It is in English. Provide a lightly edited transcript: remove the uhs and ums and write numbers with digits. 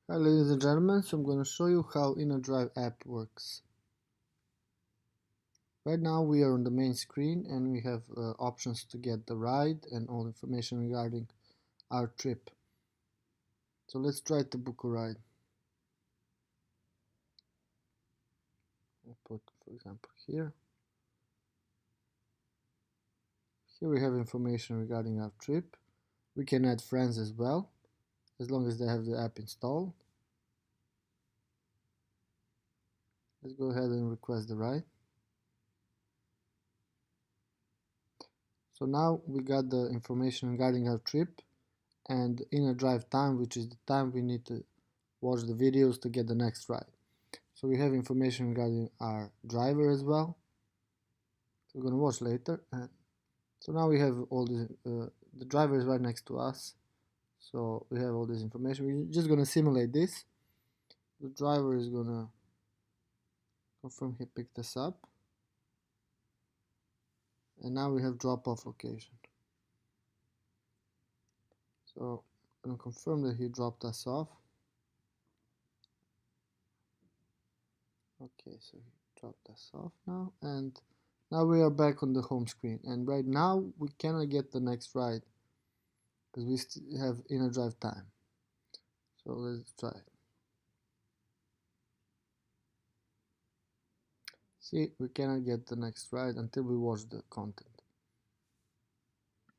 Hi ladies and gentlemen, so I'm going to show you how InADrive app works. Right now we are on the main screen and we have options to get the ride and all information regarding our trip. So let's try to book a ride. I'll put, for example, here. Here we have information regarding our trip. We can add friends as well, as long as they have the app installed. Let's go ahead and request the ride. So now we got the information regarding our trip and InADrive time, which is the time we need to watch the videos to get the next ride. So we have information regarding our driver as well. So we're going to watch later. And so now we have all this, the driver is right next to us. So we have all this information. We're just going to simulate this. The driver is going to confirm he picked us up. And now we have drop-off location. So I'm going to confirm that he dropped us off. Okay, so he dropped us off now. And now we are back on the home screen. And right now we cannot get the next ride because we still have InADrive time. So let's try it. See, we cannot get the next ride until we watch the content.